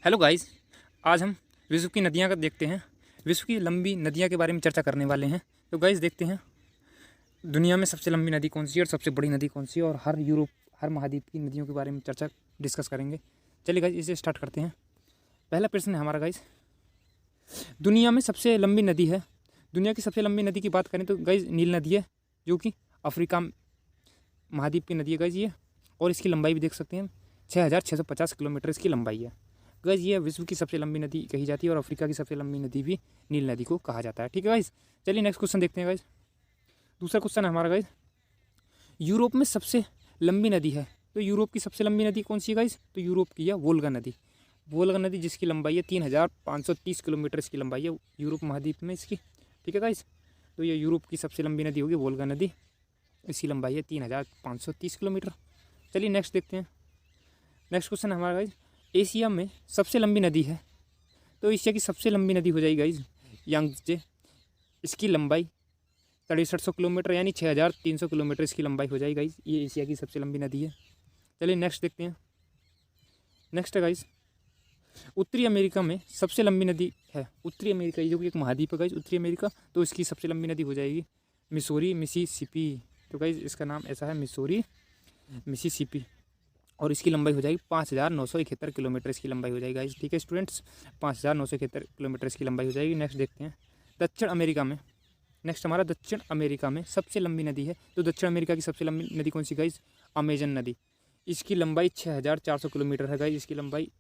Hello guys, आज हम विश्व की नदियाँ का देखते हैं। विश्व की लंबी नदियाँ के बारे में चर्चा करने वाले हैं। तो गाइस देखते हैं दुनिया में सबसे लंबी नदी कौन सी है और सबसे बड़ी नदी कौन सी है, और हर महाद्वीप की नदियों के बारे में चर्चा डिस्कस करेंगे। चलिए गाइस इसे स्टार्ट करते हैं। पहला प्रश्न है हमारा गाइस, दुनिया में सबसे लंबी नदी है। दुनिया की सबसे लंबी नदी की बात करें तो गाइस नील नदी है, जो कि अफ्रीका महाद्वीप की नदी है गाइस ये। और इसकी लंबाई भी देख सकते हैं, 6,650 किलोमीटर इसकी लंबाई है गाइस। ये विश्व की सबसे लंबी नदी कही जाती है और अफ्रीका की सबसे लंबी नदी भी नील नदी को कहा जाता है। ठीक है गाइस, चलिए नेक्स्ट क्वेश्चन देखते हैं गाइस। दूसरा क्वेश्चन है हमारा गाइस, यूरोप में सबसे लंबी नदी है। तो यूरोप की सबसे लंबी नदी कौन सी है गाइस? तो यूरोप की है वोल्गा नदी। वोल्गा नदी जिसकी लंबाई है 3,530 किलोमीटर इसकी लंबाई है यूरोप महाद्वीप में इसकी। ठीक है गाइस, तो ये यूरोप की सबसे लंबी नदी होगी वोल्गा नदी, इसकी लंबाई है 3,530 किलोमीटर। चलिए नेक्स्ट देखते हैं। नेक्स्ट क्वेश्चन है हमारा गाइस, एशिया में सबसे लंबी नदी है। तो एशिया की सबसे लंबी नदी हो जाएगी गाइस यांगजे। इसकी लंबाई 6300 किलोमीटर यानी 6,300 किलोमीटर इसकी लंबाई हो जाएगी गाइस। ये एशिया की सबसे लंबी नदी है। चलिए नेक्स्ट देखते हैं। नेक्स्ट है गाइस, उत्तरी अमेरिका में सबसे लंबी नदी है। उत्तरी अमेरिका जो कि एक महाद्वीप है गाइस उत्तरी अमेरिका, तो इसकी सबसे लंबी नदी हो जाएगी मिसौरी मिसिसिपी। तो गाइस इसका नाम ऐसा है मिसौरी मिसिसिपी, और इसकी लंबाई हो जाएगी 5,971 किलोमीटर इसकी लंबाई हो जाएगी गाइस। ठीक है स्टूडेंट्स, 5,971 किलोमीटर इसकी लंबाई हो जाएगी। नेक्स्ट देखते हैं दक्षिण अमेरिका में। नेक्स्ट हमारा दक्षिण अमेरिका में सबसे लंबी नदी है। तो दक्षिण अमेरिका की सबसे लंबी नदी कौन सी गाइस? अमेजन नदी। इसकी लंबाई 6,400 किलोमीटर है गाइस इसकी लंबाई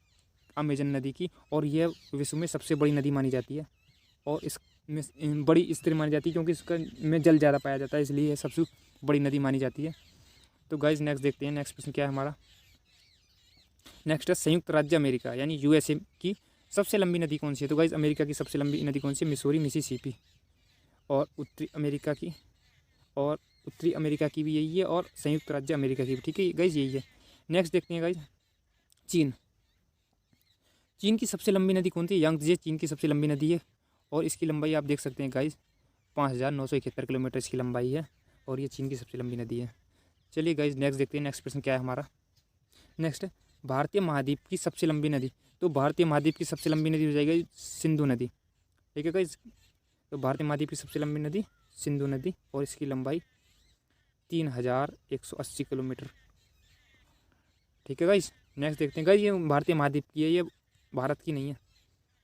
अमेजन नदी की, और यह विश्व में सबसे बड़ी नदी मानी जाती है। और इसमें बड़ी इसलिए मानी जाती है क्योंकि इसका में जल ज़्यादा पाया जाता है, इसलिए यह सबसे बड़ी नदी मानी जाती है। तो गाइस नेक्स्ट देखते हैं। नेक्स्ट प्रश्न क्या है हमारा? नेक्स्ट है संयुक्त राज्य अमेरिका यानी यूएसए की सबसे लंबी नदी कौन सी है? तो गाइस अमेरिका की सबसे लंबी नदी कौन सी है? Missouri Mississippi. और उत्तरी अमेरिका की भी यही है, और संयुक्त राज्य अमेरिका की भी। ठीक है गाइस यही है। नेक्स्ट देखते हैं गाइस, चीन की सबसे लंबी नदी कौन सी? यांगजे चीन की सबसे लंबी नदी है, और इसकी लंबाई आप देख सकते हैं गाइस 5,971 किलोमीटर इसकी लंबाई है, और ये चीन की सबसे लंबी नदी है। चलिए गाइस नेक्स्ट देखते हैं। नेक्स्ट प्रश्न क्या है हमारा? नेक्स्ट है भारतीय महाद्वीप की सबसे लंबी नदी। तो भारतीय महाद्वीप की सबसे लंबी नदी हो जाएगी सिंधु नदी। ठीक है गाइस, तो भारतीय महाद्वीप की सबसे लंबी नदी सिंधु नदी, और इसकी लंबाई 3,180 किलोमीटर। ठीक है गाइस, नेक्स्ट देखते हैं गाइस। ये भारतीय महाद्वीप की है, ये भारत की नहीं है।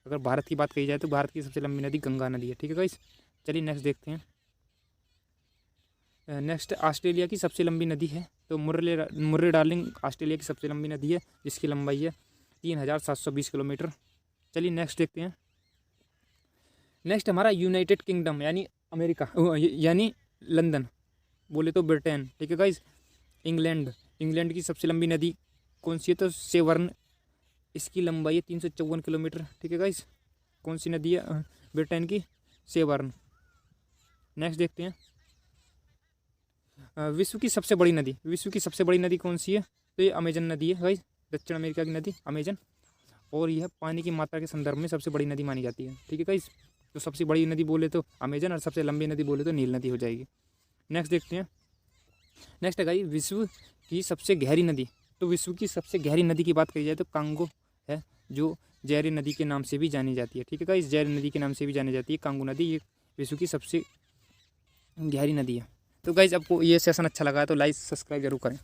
अगर भारत की बात कही जाए तो भारत की सबसे लंबी नदी गंगा नदी है। ठीक है गाइस, चलिए नेक्स्ट देखते हैं। नेक्स्ट ऑस्ट्रेलिया की सबसे लंबी नदी है। तो मुर्रे डार्लिंग ऑस्ट्रेलिया की सबसे लंबी नदी है, जिसकी लंबाई है 3,720 किलोमीटर। चलिए नेक्स्ट देखते हैं। नेक्स्ट हमारा यूनाइटेड किंगडम यानी अमेरिका यानी लंदन, बोले तो ब्रिटेन। ठीक है गाइस, इंग्लैंड की सबसे लंबी नदी कौन सी है? तो सेवर्न, इसकी लंबाई है 354 किलोमीटर। ठीक है गाइस, कौन सी नदी है? ब्रिटेन की सेवर्न। नेक्स्ट देखते हैं विश्व की सबसे बड़ी नदी कौन सी है? तो ये अमेजन नदी है गाइस, दक्षिण अमेरिका की नदी अमेजन, और यह पानी की मात्रा के संदर्भ में सबसे बड़ी नदी मानी जाती है। ठीक है गाइस, तो सबसे बड़ी नदी बोले तो अमेजन, और सबसे लंबी नदी बोले तो नील नदी हो जाएगी। नेक्स्ट देखते हैं। नेक्स्ट है गाइस विश्व की सबसे गहरी नदी। तो विश्व की सबसे गहरी नदी की बात करी जाए तो कांगो है, जो जैरे नदी के नाम से भी जानी जाती है। ठीक है गाइस, जैरे नदी के नाम से भी जानी जाती है कांगो नदी, ये विश्व की सबसे गहरी नदी है। तो गाइस आपको ये सेशन अच्छा लगा है तो लाइक सब्सक्राइब जरूर करें।